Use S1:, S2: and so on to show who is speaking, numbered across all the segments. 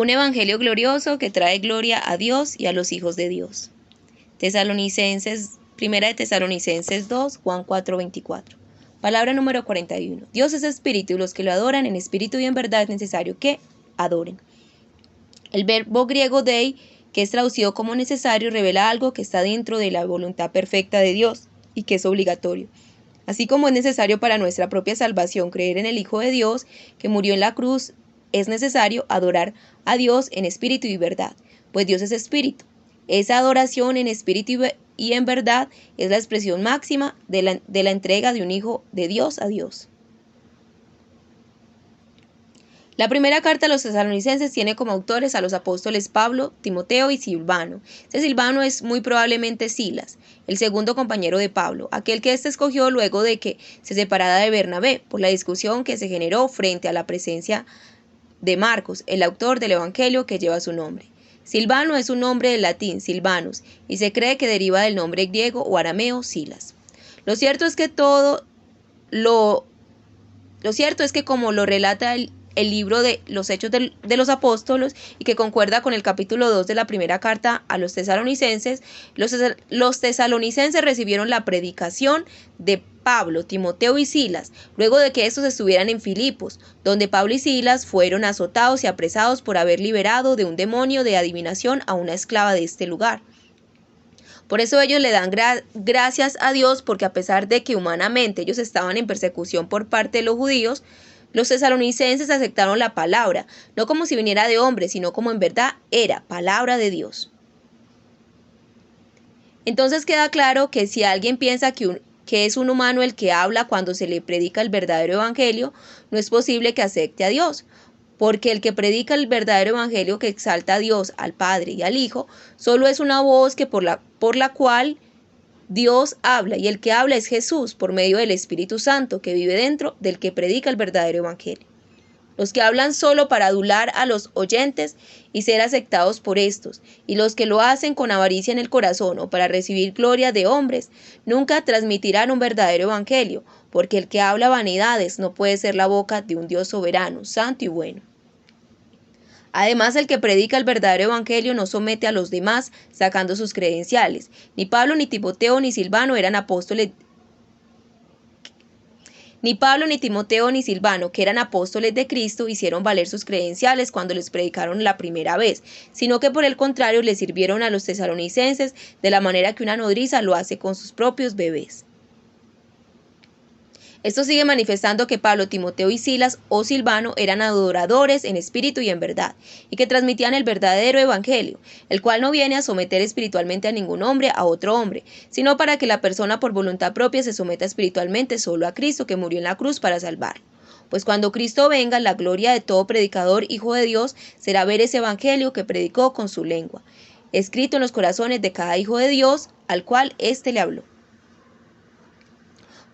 S1: Un evangelio glorioso que trae gloria a Dios y a los hijos de Dios. Primera de Tesalonicenses 2, Juan 4:24. Palabra número 41. Dios es espíritu y los que lo adoran en espíritu y en verdad es necesario que adoren. El verbo griego dei, que es traducido como necesario, revela algo que está dentro de la voluntad perfecta de Dios y que es obligatorio. Así como es necesario para nuestra propia salvación creer en el Hijo de Dios que murió en la cruz, es necesario adorar a Dios en espíritu y verdad, pues Dios es espíritu. Esa adoración en espíritu y en verdad es la expresión máxima de la entrega de un Hijo de Dios a Dios. La primera carta a los tesalonicenses tiene como autores a los apóstoles Pablo, Timoteo y Silvano. Este Silvano es muy probablemente Silas, el segundo compañero de Pablo, aquel que éste escogió luego de que se separara de Bernabé por la discusión que se generó frente a la presencia de Marcos, el autor del evangelio que lleva su nombre. Silvano es un nombre del latín Silvanus y se cree que deriva del nombre griego o arameo Silas. Lo cierto es que como lo relata el libro de los Hechos de los Apóstoles y que concuerda con el capítulo 2 de la primera carta a los tesalonicenses, los tesalonicenses recibieron la predicación de Pablo, Timoteo y Silas, luego de que estos estuvieran en Filipos, donde Pablo y Silas fueron azotados y apresados por haber liberado de un demonio de adivinación a una esclava de este lugar. Por eso ellos le dan gracias a Dios, porque a pesar de que humanamente ellos estaban en persecución por parte de los judíos, los tesalonicenses aceptaron la palabra, no como si viniera de hombres, sino como en verdad era palabra de Dios. Entonces queda claro que si alguien piensa que es un humano el que habla cuando se le predica el verdadero evangelio, no es posible que acepte a Dios, porque el que predica el verdadero evangelio que exalta a Dios, al Padre y al Hijo, solo es una voz que por la cual Dios habla, y el que habla es Jesús por medio del Espíritu Santo que vive dentro del que predica el verdadero evangelio. Los que hablan solo para adular a los oyentes y ser aceptados por estos, y los que lo hacen con avaricia en el corazón o para recibir gloria de hombres, nunca transmitirán un verdadero evangelio, porque el que habla vanidades no puede ser la boca de un Dios soberano, santo y bueno. Además, el que predica el verdadero evangelio no somete a los demás sacando sus credenciales. Ni Pablo, ni Timoteo, ni Silvano eran apóstoles. Ni Pablo, ni Timoteo, ni Silvano, que eran apóstoles de Cristo, hicieron valer sus credenciales cuando les predicaron la primera vez, sino que por el contrario les sirvieron a los tesalonicenses de la manera que una nodriza lo hace con sus propios bebés. Esto sigue manifestando que Pablo, Timoteo y Silas o Silvano eran adoradores en espíritu y en verdad, y que transmitían el verdadero evangelio, el cual no viene a someter espiritualmente a ningún hombre a otro hombre, sino para que la persona por voluntad propia se someta espiritualmente solo a Cristo que murió en la cruz para salvarlo. Pues cuando Cristo venga, la gloria de todo predicador hijo de Dios será ver ese evangelio que predicó con su lengua, escrito en los corazones de cada hijo de Dios al cual éste le habló.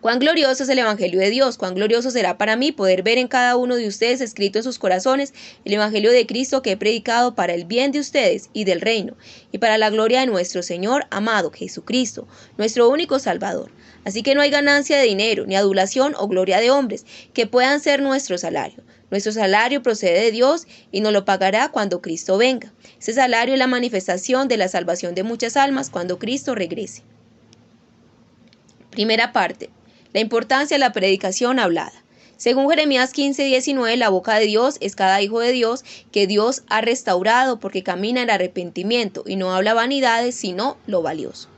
S1: Cuán glorioso es el evangelio de Dios, cuán glorioso será para mí poder ver en cada uno de ustedes escrito en sus corazones el evangelio de Cristo que he predicado para el bien de ustedes y del reino, y para la gloria de nuestro Señor amado Jesucristo, nuestro único Salvador. Así que no hay ganancia de dinero, ni adulación o gloria de hombres, que puedan ser nuestro salario. Nuestro salario procede de Dios y nos lo pagará cuando Cristo venga. Ese salario es la manifestación de la salvación de muchas almas cuando Cristo regrese. Primera parte. La importancia de la predicación hablada. Según Jeremías 15:19, la boca de Dios es cada hijo de Dios que Dios ha restaurado porque camina en arrepentimiento y no habla vanidades sino lo valioso.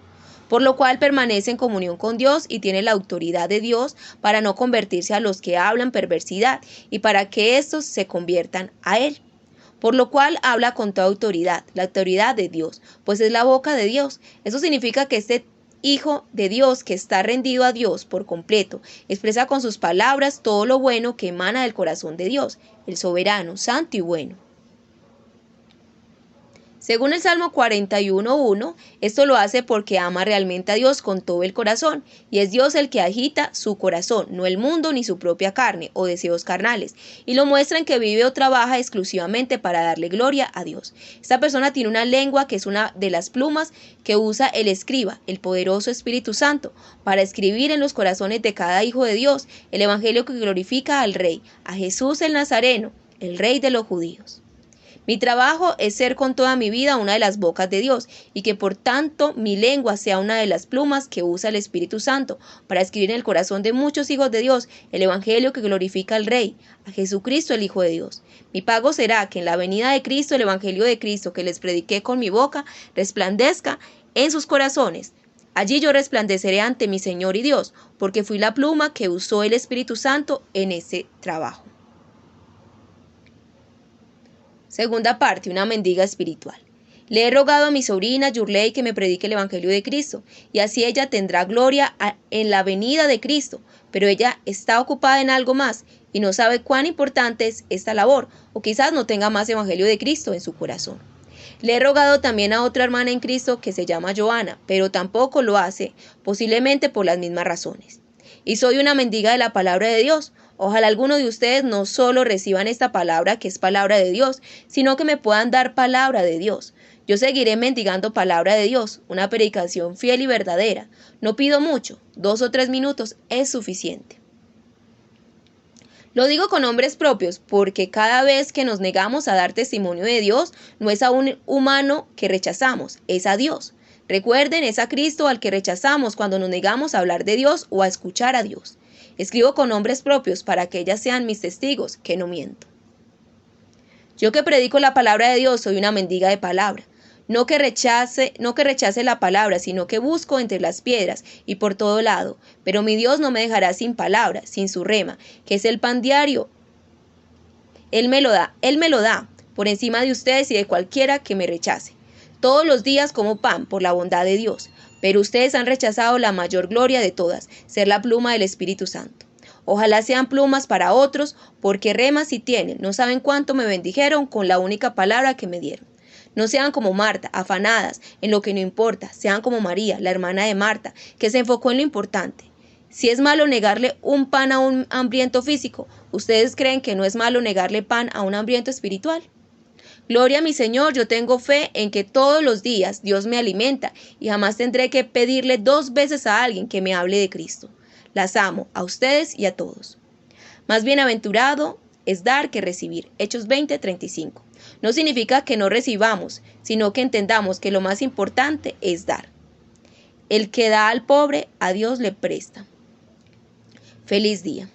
S1: Por lo cual permanece en comunión con Dios y tiene la autoridad de Dios para no convertirse a los que hablan perversidad y para que éstos se conviertan a Él. Por lo cual habla con toda autoridad, la autoridad de Dios, pues es la boca de Dios. Eso significa que este Hijo de Dios que está rendido a Dios por completo, expresa con sus palabras todo lo bueno que emana del corazón de Dios, el soberano, santo y bueno. Según el Salmo 41:1, esto lo hace porque ama realmente a Dios con todo el corazón, y es Dios el que agita su corazón, no el mundo ni su propia carne o deseos carnales, y lo muestra en que vive o trabaja exclusivamente para darle gloria a Dios. Esta persona tiene una lengua que es una de las plumas que usa el escriba, el poderoso Espíritu Santo, para escribir en los corazones de cada hijo de Dios el evangelio que glorifica al Rey, a Jesús el Nazareno, el Rey de los judíos. Mi trabajo es ser con toda mi vida una de las bocas de Dios y que por tanto mi lengua sea una de las plumas que usa el Espíritu Santo para escribir en el corazón de muchos hijos de Dios el Evangelio que glorifica al Rey, a Jesucristo el Hijo de Dios. Mi pago será que en la venida de Cristo el Evangelio de Cristo que les prediqué con mi boca resplandezca en sus corazones. Allí yo resplandeceré ante mi Señor y Dios, porque fui la pluma que usó el Espíritu Santo en ese trabajo. Segunda parte, una mendiga espiritual. Le he rogado a mi sobrina Yurley que me predique el Evangelio de Cristo, y así ella tendrá gloria en la venida de Cristo, pero ella está ocupada en algo más y no sabe cuán importante es esta labor, o quizás no tenga más Evangelio de Cristo en su corazón. Le he rogado también a otra hermana en Cristo que se llama Joana, pero tampoco lo hace, posiblemente por las mismas razones. Y soy una mendiga de la palabra de Dios. Ojalá algunos de ustedes no solo reciban esta palabra, que es palabra de Dios, sino que me puedan dar palabra de Dios. Yo seguiré mendigando palabra de Dios, una predicación fiel y verdadera. No pido mucho, 2 o 3 minutos es suficiente. Lo digo con nombres propios porque cada vez que nos negamos a dar testimonio de Dios, no es a un humano que rechazamos, es a Dios. Recuerden, es a Cristo al que rechazamos cuando nos negamos a hablar de Dios o a escuchar a Dios. Escribo con nombres propios para que ellas sean mis testigos, que no miento. Yo que predico la palabra de Dios soy una mendiga de palabra. No que rechace la palabra, sino que busco entre las piedras y por todo lado. Pero mi Dios no me dejará sin palabra, sin su rema, que es el pan diario. Él me lo da, por encima de ustedes y de cualquiera que me rechace. Todos los días como pan por la bondad de Dios. Pero ustedes han rechazado la mayor gloria de todas, ser la pluma del Espíritu Santo. Ojalá sean plumas para otros, porque remas sí tienen, no saben cuánto me bendijeron con la única palabra que me dieron. No sean como Marta, afanadas en lo que no importa, sean como María, la hermana de Marta, que se enfocó en lo importante. Si es malo negarle un pan a un hambriento físico, ¿ustedes creen que no es malo negarle pan a un hambriento espiritual? Gloria a mi Señor, yo tengo fe en que todos los días Dios me alimenta y jamás tendré que pedirle 2 veces a alguien que me hable de Cristo. Las amo, a ustedes y a todos. Más bienaventurado es dar que recibir. Hechos 20:35. No significa que no recibamos, sino que entendamos que lo más importante es dar. El que da al pobre, a Dios le presta. Feliz día.